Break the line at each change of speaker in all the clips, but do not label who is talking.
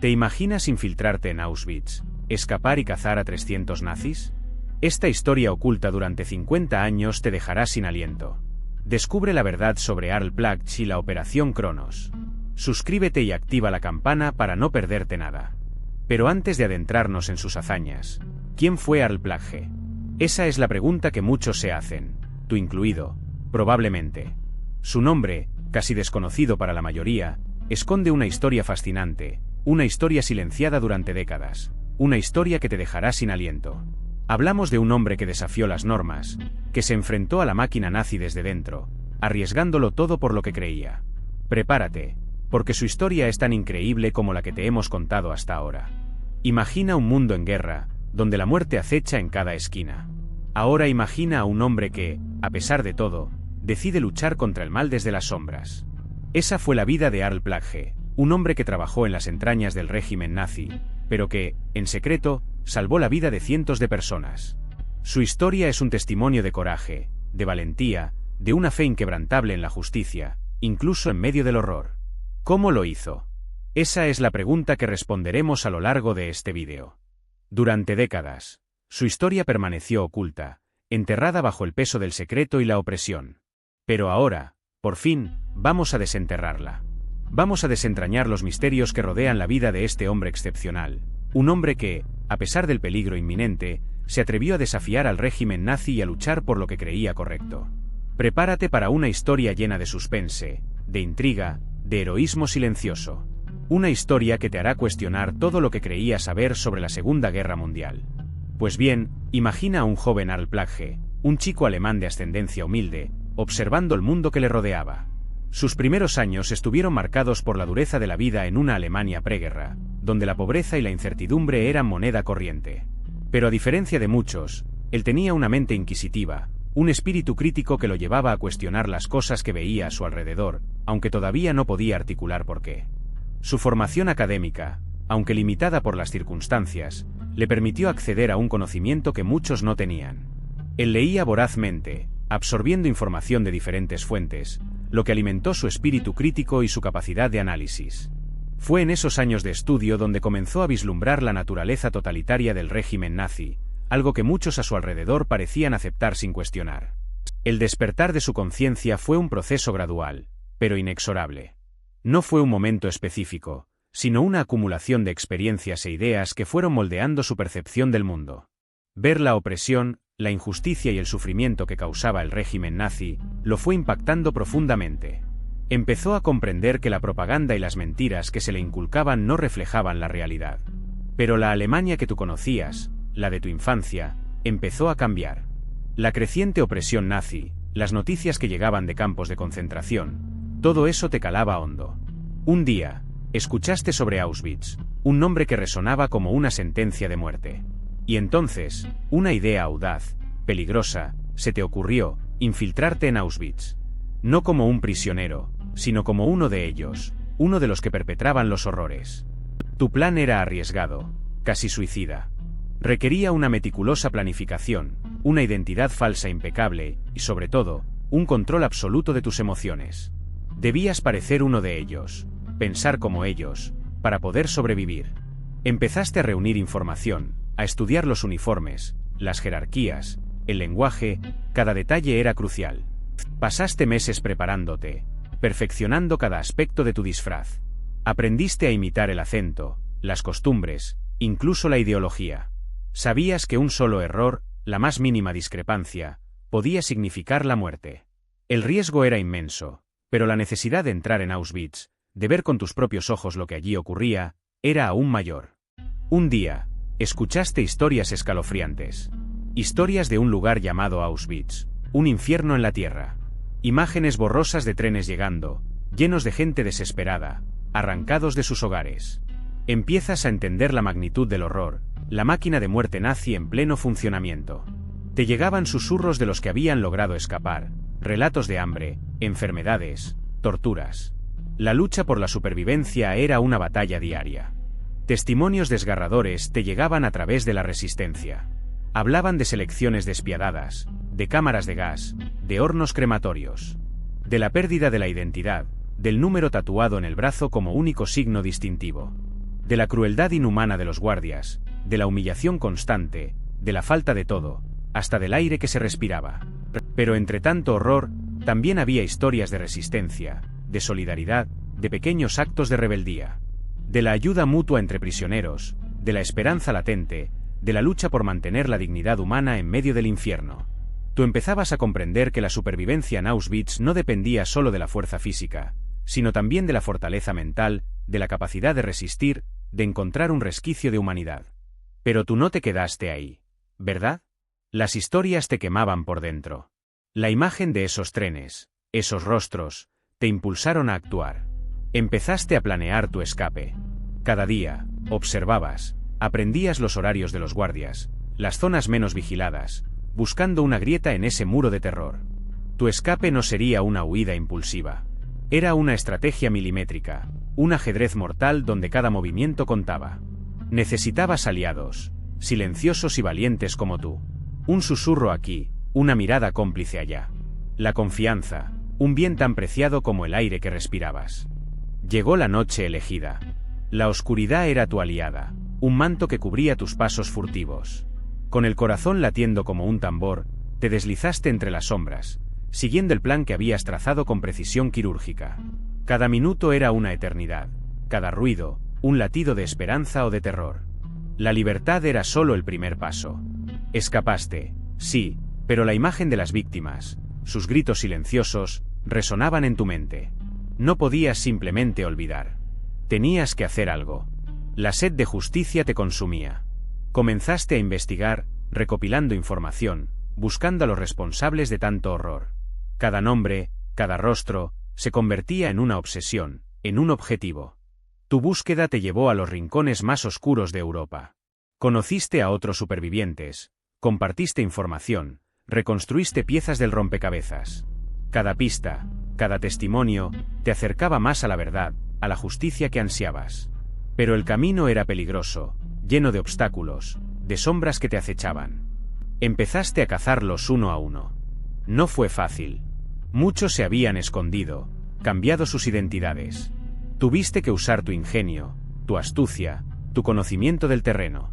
¿Te imaginas infiltrarte en Auschwitz, escapar y cazar a 300 nazis? Esta historia oculta durante 50 años te dejará sin aliento. Descubre la verdad sobre Arl Plagge y la Operación Cronos. Suscríbete y activa la campana para no perderte nada. Pero antes de adentrarnos en sus hazañas, ¿quién fue Arl Plagge? Esa es la pregunta que muchos se hacen, tú incluido, probablemente. Su nombre, casi desconocido para la mayoría, esconde una historia fascinante, una historia silenciada durante décadas, una historia que te dejará sin aliento. Hablamos de un hombre que desafió las normas, que se enfrentó a la máquina nazi desde dentro, arriesgándolo todo por lo que creía. Prepárate, porque su historia es tan increíble como la que te hemos contado hasta ahora. Imagina un mundo en guerra, donde la muerte acecha en cada esquina. Ahora imagina a un hombre que, a pesar de todo, decide luchar contra el mal desde las sombras. Esa fue la vida de Arl Plagge, un hombre que trabajó en las entrañas del régimen nazi, pero que, en secreto, salvó la vida de cientos de personas. Su historia es un testimonio de coraje, de valentía, de una fe inquebrantable en la justicia, incluso en medio del horror. ¿Cómo lo hizo? Esa es la pregunta que responderemos a lo largo de este vídeo. Durante décadas, su historia permaneció oculta, enterrada bajo el peso del secreto y la opresión. Pero ahora, por fin, vamos a desenterrarla. Vamos a desentrañar los misterios que rodean la vida de este hombre excepcional, un hombre que, a pesar del peligro inminente, se atrevió a desafiar al régimen nazi y a luchar por lo que creía correcto. Prepárate para una historia llena de suspense, de intriga, de heroísmo silencioso. Una historia que te hará cuestionar todo lo que creías saber sobre la Segunda Guerra Mundial. Pues bien, imagina a un joven Arl Plagge, un chico alemán de ascendencia humilde, observando el mundo que le rodeaba. Sus primeros años estuvieron marcados por la dureza de la vida en una Alemania preguerra, donde la pobreza y la incertidumbre eran moneda corriente. Pero a diferencia de muchos, él tenía una mente inquisitiva, un espíritu crítico que lo llevaba a cuestionar las cosas que veía a su alrededor, aunque todavía no podía articular por qué. Su formación académica, aunque limitada por las circunstancias, le permitió acceder a un conocimiento que muchos no tenían. Él leía vorazmente, absorbiendo información de diferentes fuentes, lo que alimentó su espíritu crítico y su capacidad de análisis. Fue en esos años de estudio donde comenzó a vislumbrar la naturaleza totalitaria del régimen nazi, algo que muchos a su alrededor parecían aceptar sin cuestionar. El despertar de su conciencia fue un proceso gradual, pero inexorable. No fue un momento específico, sino una acumulación de experiencias e ideas que fueron moldeando su percepción del mundo. Ver la opresión, la injusticia y el sufrimiento que causaba el régimen nazi, lo fue impactando profundamente. Empezó a comprender que la propaganda y las mentiras que se le inculcaban no reflejaban la realidad. Pero la Alemania que tú conocías, la de tu infancia, empezó a cambiar. La creciente opresión nazi, las noticias que llegaban de campos de concentración, todo eso te calaba hondo. Un día, escuchaste sobre Auschwitz, un nombre que resonaba como una sentencia de muerte. Y entonces, una idea audaz, peligrosa, se te ocurrió: infiltrarte en Auschwitz. No como un prisionero, sino como uno de ellos, uno de los que perpetraban los horrores. Tu plan era arriesgado, casi suicida. Requería una meticulosa planificación, una identidad falsa impecable y, sobre todo, un control absoluto de tus emociones. Debías parecer uno de ellos, pensar como ellos, para poder sobrevivir. Empezaste a reunir información, a estudiar los uniformes, las jerarquías, el lenguaje, cada detalle era crucial. Pasaste meses preparándote, perfeccionando cada aspecto de tu disfraz. Aprendiste a imitar el acento, las costumbres, incluso la ideología. Sabías que un solo error, la más mínima discrepancia, podía significar la muerte. El riesgo era inmenso, pero la necesidad de entrar en Auschwitz, de ver con tus propios ojos lo que allí ocurría, era aún mayor. Un día, escuchaste historias escalofriantes. Historias de un lugar llamado Auschwitz, un infierno en la tierra. Imágenes borrosas de trenes llegando, llenos de gente desesperada, arrancados de sus hogares. Empiezas a entender la magnitud del horror, la máquina de muerte nazi en pleno funcionamiento. Te llegaban susurros de los que habían logrado escapar, relatos de hambre, enfermedades, torturas. La lucha por la supervivencia era una batalla diaria. Testimonios desgarradores te llegaban a través de la resistencia. Hablaban de selecciones despiadadas, de cámaras de gas, de hornos crematorios, de la pérdida de la identidad, del número tatuado en el brazo como único signo distintivo. De la crueldad inhumana de los guardias, de la humillación constante, de la falta de todo, hasta del aire que se respiraba. Pero entre tanto horror, también había historias de resistencia, de solidaridad, de pequeños actos de rebeldía. De la ayuda mutua entre prisioneros, de la esperanza latente, de la lucha por mantener la dignidad humana en medio del infierno. Tú empezabas a comprender que la supervivencia en Auschwitz no dependía solo de la fuerza física, sino también de la fortaleza mental, de la capacidad de resistir, de encontrar un resquicio de humanidad. Pero tú no te quedaste ahí, ¿verdad? Las historias te quemaban por dentro. La imagen de esos trenes, esos rostros, te impulsaron a actuar. Empezaste a planear tu escape. Cada día, observabas, aprendías los horarios de los guardias, las zonas menos vigiladas, buscando una grieta en ese muro de terror. Tu escape no sería una huida impulsiva. Era una estrategia milimétrica, un ajedrez mortal donde cada movimiento contaba. Necesitabas aliados, silenciosos y valientes como tú. Un susurro aquí, una mirada cómplice allá. La confianza, un bien tan preciado como el aire que respirabas. Llegó la noche elegida. La oscuridad era tu aliada, un manto que cubría tus pasos furtivos. Con el corazón latiendo como un tambor, te deslizaste entre las sombras, siguiendo el plan que habías trazado con precisión quirúrgica. Cada minuto era una eternidad, cada ruido, un latido de esperanza o de terror. La libertad era solo el primer paso. Escapaste, sí, pero la imagen de las víctimas, sus gritos silenciosos, resonaban en tu mente. No podías simplemente olvidar. Tenías que hacer algo. La sed de justicia te consumía. Comenzaste a investigar, recopilando información, buscando a los responsables de tanto horror. Cada nombre, cada rostro, se convertía en una obsesión, en un objetivo. Tu búsqueda te llevó a los rincones más oscuros de Europa. Conociste a otros supervivientes, compartiste información, reconstruiste piezas del rompecabezas. Cada pista, cada testimonio, te acercaba más a la verdad, a la justicia que ansiabas. Pero el camino era peligroso, lleno de obstáculos, de sombras que te acechaban. Empezaste a cazarlos uno a uno. No fue fácil. Muchos se habían escondido, cambiado sus identidades. Tuviste que usar tu ingenio, tu astucia, tu conocimiento del terreno.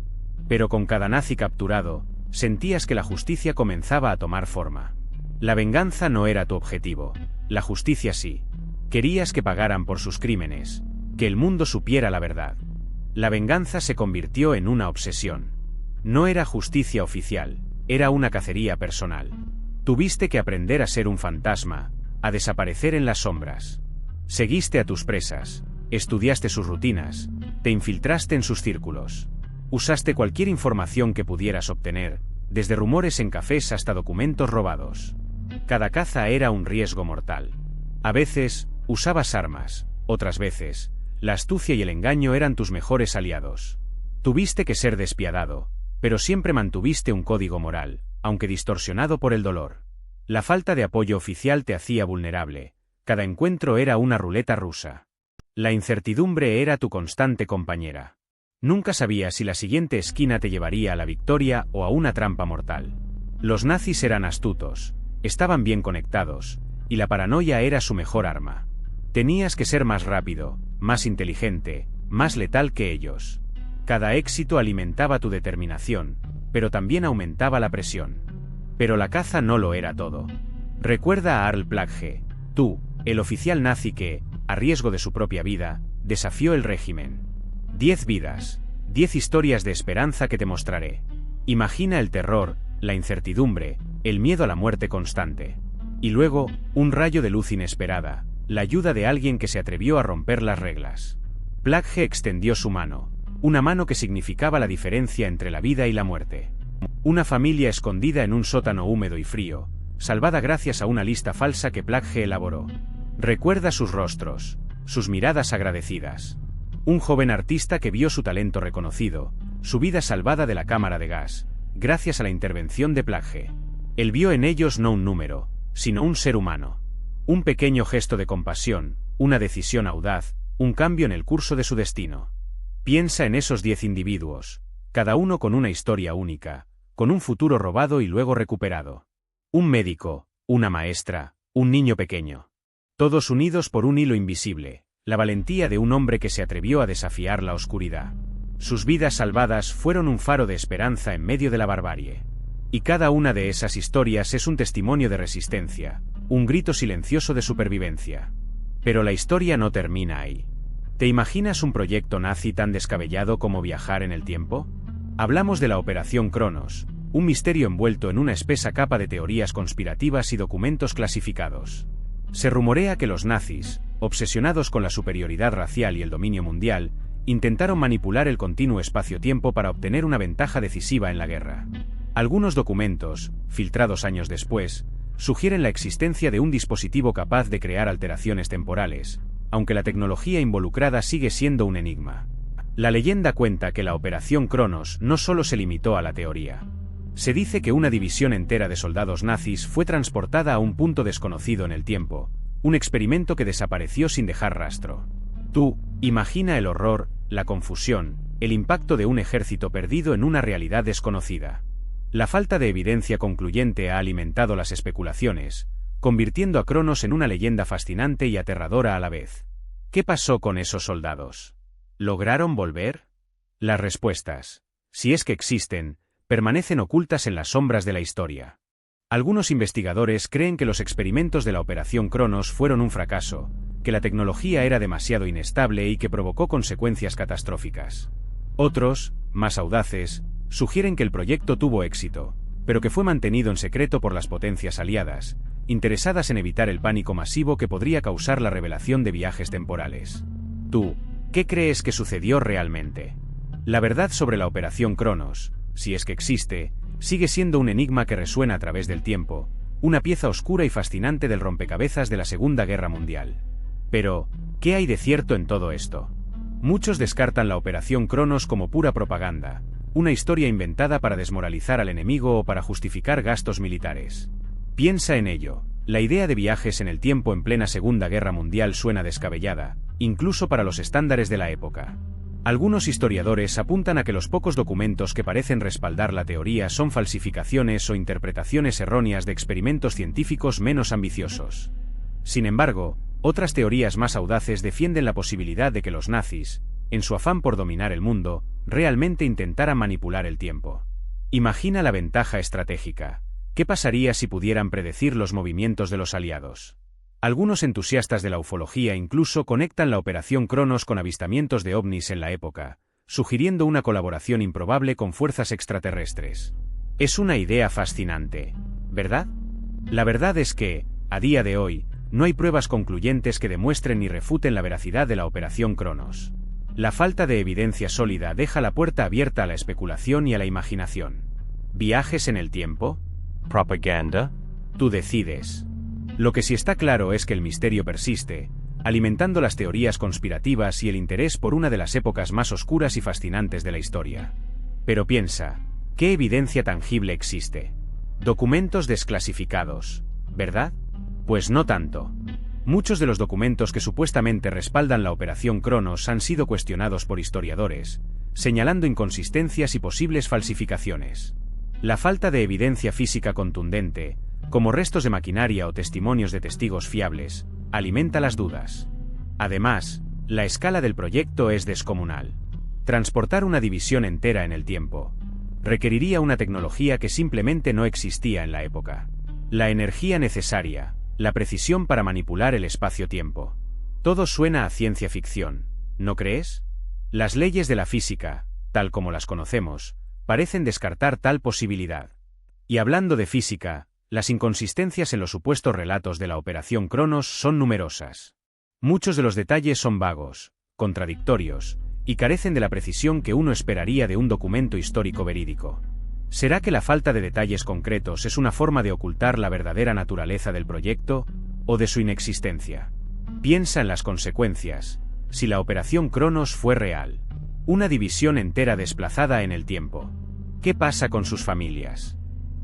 Pero con cada nazi capturado, sentías que la justicia comenzaba a tomar forma. La venganza no era tu objetivo, la justicia sí. Querías que pagaran por sus crímenes, que el mundo supiera la verdad. La venganza se convirtió en una obsesión. No era justicia oficial, era una cacería personal. Tuviste que aprender a ser un fantasma, a desaparecer en las sombras. Seguiste a tus presas, estudiaste sus rutinas, te infiltraste en sus círculos. Usaste cualquier información que pudieras obtener, desde rumores en cafés hasta documentos robados. Cada caza era un riesgo mortal. A veces, usabas armas, otras veces, la astucia y el engaño eran tus mejores aliados. Tuviste que ser despiadado, pero siempre mantuviste un código moral, aunque distorsionado por el dolor. La falta de apoyo oficial te hacía vulnerable, cada encuentro era una ruleta rusa. La incertidumbre era tu constante compañera. Nunca sabías si la siguiente esquina te llevaría a la victoria o a una trampa mortal. Los nazis eran astutos, estaban bien conectados, y la paranoia era su mejor arma. Tenías que ser más rápido, más inteligente, más letal que ellos. Cada éxito alimentaba tu determinación, pero también aumentaba la presión. Pero la caza no lo era todo. Recuerda a Arl Plagge, tú, el oficial nazi que, a riesgo de su propia vida, desafió el régimen. 10 vidas, 10 historias de esperanza que te mostraré. Imagina el terror, la incertidumbre, el miedo a la muerte constante. Y luego, un rayo de luz inesperada, la ayuda de alguien que se atrevió a romper las reglas. Plagge extendió su mano, una mano que significaba la diferencia entre la vida y la muerte. Una familia escondida en un sótano húmedo y frío, salvada gracias a una lista falsa que Plagge elaboró. Recuerda sus rostros, sus miradas agradecidas. Un joven artista que vio su talento reconocido, su vida salvada de la cámara de gas, gracias a la intervención de Plagge. Él vio en ellos no un número, sino un ser humano. Un pequeño gesto de compasión, una decisión audaz, un cambio en el curso de su destino. Piensa en esos 10 individuos, cada uno con una historia única, con un futuro robado y luego recuperado. Un médico, una maestra, un niño pequeño. Todos unidos por un hilo invisible, la valentía de un hombre que se atrevió a desafiar la oscuridad. Sus vidas salvadas fueron un faro de esperanza en medio de la barbarie. Y cada una de esas historias es un testimonio de resistencia, un grito silencioso de supervivencia. Pero la historia no termina ahí. ¿Te imaginas un proyecto nazi tan descabellado como viajar en el tiempo? Hablamos de la Operación Cronos, un misterio envuelto en una espesa capa de teorías conspirativas y documentos clasificados. Se rumorea que los nazis, obsesionados con la superioridad racial y el dominio mundial, intentaron manipular el continuo espacio-tiempo para obtener una ventaja decisiva en la guerra. Algunos documentos, filtrados años después, sugieren la existencia de un dispositivo capaz de crear alteraciones temporales, aunque la tecnología involucrada sigue siendo un enigma. La leyenda cuenta que la Operación Cronos no solo se limitó a la teoría. Se dice que una división entera de soldados nazis fue transportada a un punto desconocido en el tiempo, un experimento que desapareció sin dejar rastro. Tú, imagina el horror, la confusión, el impacto de un ejército perdido en una realidad desconocida. La falta de evidencia concluyente ha alimentado las especulaciones, convirtiendo a Cronos en una leyenda fascinante y aterradora a la vez. ¿Qué pasó con esos soldados? ¿Lograron volver? Las respuestas, si es que existen, permanecen ocultas en las sombras de la historia. Algunos investigadores creen que los experimentos de la Operación Cronos fueron un fracaso, que la tecnología era demasiado inestable y que provocó consecuencias catastróficas. Otros, más audaces, sugieren que el proyecto tuvo éxito, pero que fue mantenido en secreto por las potencias aliadas, interesadas en evitar el pánico masivo que podría causar la revelación de viajes temporales. ¿Tú, qué crees que sucedió realmente? La verdad sobre la Operación Cronos, si es que existe, sigue siendo un enigma que resuena a través del tiempo, una pieza oscura y fascinante del rompecabezas de la Segunda Guerra Mundial. Pero, ¿qué hay de cierto en todo esto? Muchos descartan la Operación Cronos como pura propaganda, una historia inventada para desmoralizar al enemigo o para justificar gastos militares. Piensa en ello, la idea de viajes en el tiempo en plena Segunda Guerra Mundial suena descabellada, incluso para los estándares de la época. Algunos historiadores apuntan a que los pocos documentos que parecen respaldar la teoría son falsificaciones o interpretaciones erróneas de experimentos científicos menos ambiciosos. Sin embargo, otras teorías más audaces defienden la posibilidad de que los nazis, en su afán por dominar el mundo, realmente intentaran manipular el tiempo. Imagina la ventaja estratégica. ¿Qué pasaría si pudieran predecir los movimientos de los aliados? Algunos entusiastas de la ufología incluso conectan la Operación Cronos con avistamientos de ovnis en la época, sugiriendo una colaboración improbable con fuerzas extraterrestres. Es una idea fascinante, ¿verdad? La verdad es que, a día de hoy, no hay pruebas concluyentes que demuestren ni refuten la veracidad de la Operación Cronos. La falta de evidencia sólida deja la puerta abierta a la especulación y a la imaginación. ¿Viajes en el tiempo? ¿Propaganda? Tú decides. Lo que sí está claro es que el misterio persiste, alimentando las teorías conspirativas y el interés por una de las épocas más oscuras y fascinantes de la historia. Pero piensa, ¿qué evidencia tangible existe? Documentos desclasificados, ¿verdad? Pues no tanto. Muchos de los documentos que supuestamente respaldan la Operación Cronos han sido cuestionados por historiadores, señalando inconsistencias y posibles falsificaciones. La falta de evidencia física contundente, como restos de maquinaria o testimonios de testigos fiables, alimenta las dudas. Además, la escala del proyecto es descomunal. Transportar una división entera en el tiempo requeriría una tecnología que simplemente no existía en la época. La energía necesaria, la precisión para manipular el espacio-tiempo. Todo suena a ciencia ficción, ¿no crees? Las leyes de la física, tal como las conocemos, parecen descartar tal posibilidad. Y hablando de física, las inconsistencias en los supuestos relatos de la Operación Cronos son numerosas. Muchos de los detalles son vagos, contradictorios, y carecen de la precisión que uno esperaría de un documento histórico verídico. ¿Será que la falta de detalles concretos es una forma de ocultar la verdadera naturaleza del proyecto, o de su inexistencia? Piensa en las consecuencias. Si la Operación Cronos fue real, una división entera desplazada en el tiempo, ¿qué pasa con sus familias?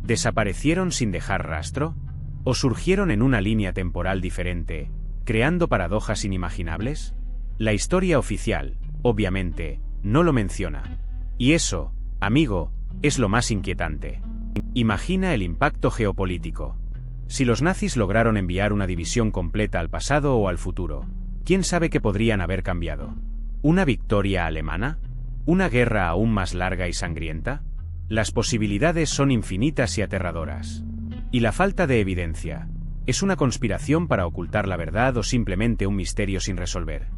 ¿Desaparecieron sin dejar rastro? ¿O surgieron en una línea temporal diferente, creando paradojas inimaginables? La historia oficial, obviamente, no lo menciona. Y eso, amigo, es lo más inquietante. Imagina el impacto geopolítico. Si los nazis lograron enviar una división completa al pasado o al futuro, ¿Quién sabe qué podrían haber cambiado? ¿Una victoria alemana? ¿Una guerra aún más larga y sangrienta? Las posibilidades son infinitas y aterradoras. Y la falta de evidencia, ¿es una conspiración para ocultar la verdad o simplemente un misterio sin resolver?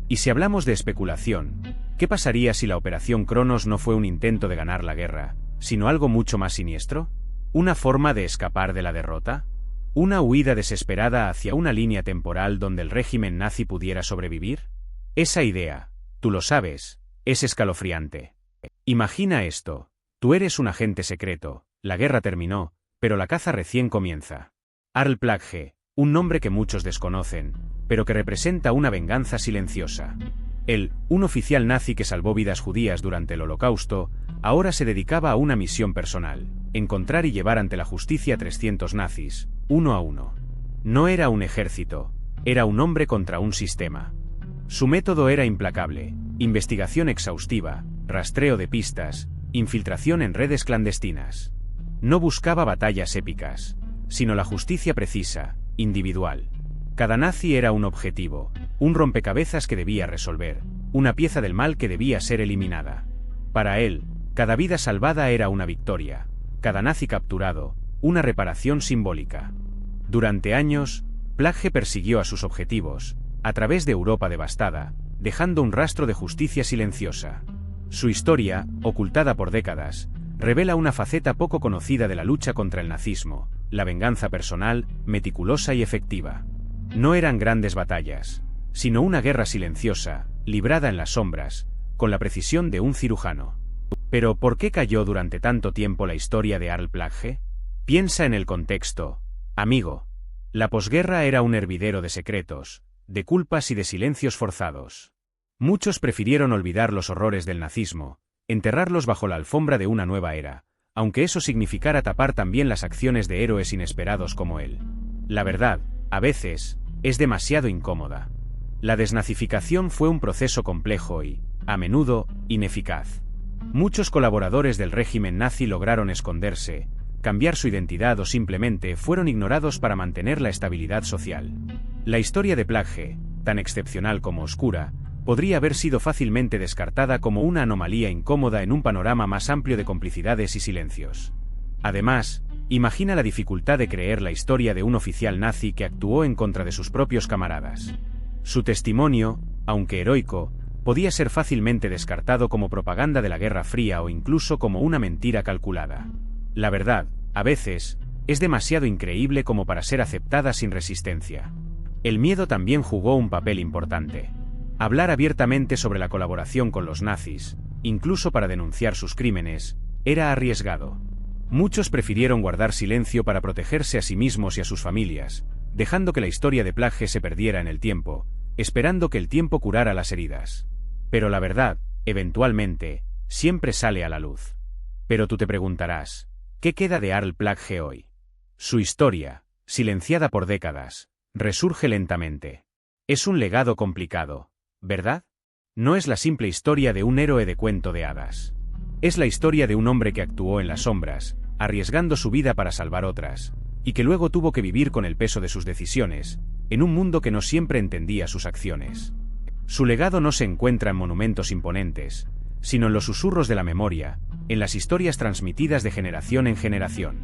Y si hablamos de especulación, ¿qué pasaría si la Operación Cronos no fue un intento de ganar la guerra, sino algo mucho más siniestro? ¿Una forma de escapar de la derrota? ¿Una huida desesperada hacia una línea temporal donde el régimen nazi pudiera sobrevivir? Esa idea, tú lo sabes, es escalofriante. Imagina esto, tú eres un agente secreto, la guerra terminó, pero la caza recién comienza. Arl Plagge, un nombre que muchos desconocen, pero que representa una venganza silenciosa. Él, un oficial nazi que salvó vidas judías durante el Holocausto, ahora se dedicaba a una misión personal: encontrar y llevar ante la justicia a 300 nazis, uno a uno. No era un ejército, era un hombre contra un sistema. Su método era implacable: investigación exhaustiva, rastreo de pistas, infiltración en redes clandestinas. No buscaba batallas épicas, sino la justicia precisa, individual. Cada nazi era un objetivo, un rompecabezas que debía resolver, una pieza del mal que debía ser eliminada. Para él, cada vida salvada era una victoria, cada nazi capturado, una reparación simbólica. Durante años, Plagge persiguió a sus objetivos, a través de Europa devastada, dejando un rastro de justicia silenciosa. Su historia, ocultada por décadas, revela una faceta poco conocida de la lucha contra el nazismo: la venganza personal, meticulosa y efectiva. No eran grandes batallas, sino una guerra silenciosa, librada en las sombras, con la precisión de un cirujano. Pero ¿por qué cayó durante tanto tiempo la historia de Arl Plagge? Piensa en el contexto, amigo. La posguerra era un hervidero de secretos, de culpas y de silencios forzados. Muchos prefirieron olvidar los horrores del nazismo, enterrarlos bajo la alfombra de una nueva era, aunque eso significara tapar también las acciones de héroes inesperados como él. La verdad, a veces, es demasiado incómoda. La desnazificación fue un proceso complejo y, a menudo, ineficaz. Muchos colaboradores del régimen nazi lograron esconderse, cambiar su identidad o simplemente fueron ignorados para mantener la estabilidad social. La historia de Plagge, tan excepcional como oscura, podría haber sido fácilmente descartada como una anomalía incómoda en un panorama más amplio de complicidades y silencios. Además, imagina la dificultad de creer la historia de un oficial nazi que actuó en contra de sus propios camaradas. Su testimonio, aunque heroico, podía ser fácilmente descartado como propaganda de la Guerra Fría o incluso como una mentira calculada. La verdad, a veces, es demasiado increíble como para ser aceptada sin resistencia. El miedo también jugó un papel importante. Hablar abiertamente sobre la colaboración con los nazis, incluso para denunciar sus crímenes, era arriesgado. Muchos prefirieron guardar silencio para protegerse a sí mismos y a sus familias, dejando que la historia de Plagge se perdiera en el tiempo, esperando que el tiempo curara las heridas. Pero la verdad, eventualmente, siempre sale a la luz. Pero tú te preguntarás, ¿qué queda de Arl Plagge hoy? Su historia, silenciada por décadas, resurge lentamente. Es un legado complicado, ¿verdad? No es la simple historia de un héroe de cuento de hadas. Es la historia de un hombre que actuó en las sombras, arriesgando su vida para salvar otras, y que luego tuvo que vivir con el peso de sus decisiones, en un mundo que no siempre entendía sus acciones. Su legado no se encuentra en monumentos imponentes, sino en los susurros de la memoria, en las historias transmitidas de generación en generación.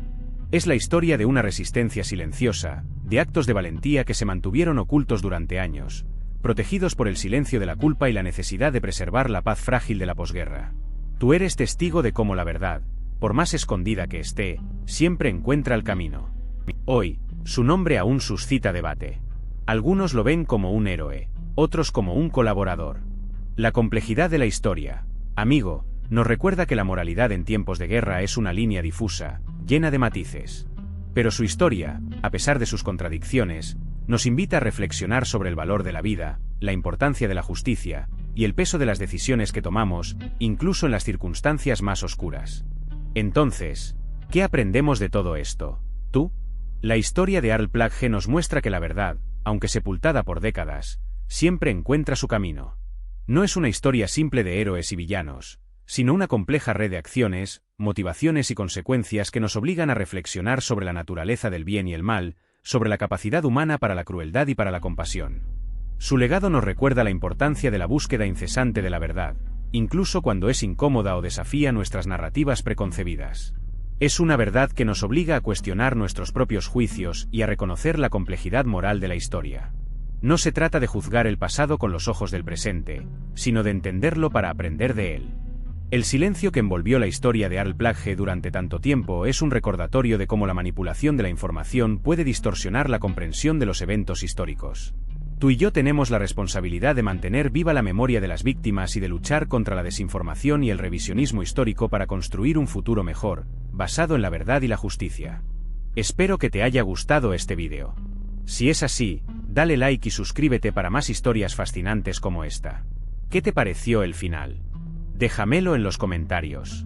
Es la historia de una resistencia silenciosa, de actos de valentía que se mantuvieron ocultos durante años, protegidos por el silencio de la culpa y la necesidad de preservar la paz frágil de la posguerra. Tú eres testigo de cómo la verdad, por más escondida que esté, siempre encuentra el camino. Hoy, su nombre aún suscita debate. Algunos lo ven como un héroe, otros como un colaborador. La complejidad de la historia, amigo, nos recuerda que la moralidad en tiempos de guerra es una línea difusa, llena de matices. Pero su historia, a pesar de sus contradicciones, nos invita a reflexionar sobre el valor de la vida, la importancia de la justicia, y el peso de las decisiones que tomamos, incluso en las circunstancias más oscuras. Entonces, ¿qué aprendemos de todo esto? ¿Tú? La historia de Arl Plagge nos muestra que la verdad, aunque sepultada por décadas, siempre encuentra su camino. No es una historia simple de héroes y villanos, sino una compleja red de acciones, motivaciones y consecuencias que nos obligan a reflexionar sobre la naturaleza del bien y el mal, sobre la capacidad humana para la crueldad y para la compasión. Su legado nos recuerda la importancia de la búsqueda incesante de la verdad, incluso cuando es incómoda o desafía nuestras narrativas preconcebidas. Es una verdad que nos obliga a cuestionar nuestros propios juicios y a reconocer la complejidad moral de la historia. No se trata de juzgar el pasado con los ojos del presente, sino de entenderlo para aprender de él. El silencio que envolvió la historia de Earl Plagge durante tanto tiempo es un recordatorio de cómo la manipulación de la información puede distorsionar la comprensión de los eventos históricos. Tú y yo tenemos la responsabilidad de mantener viva la memoria de las víctimas y de luchar contra la desinformación y el revisionismo histórico para construir un futuro mejor, basado en la verdad y la justicia. Espero que te haya gustado este vídeo. Si es así, dale like y suscríbete para más historias fascinantes como esta. ¿Qué te pareció el final? Déjamelo en los comentarios.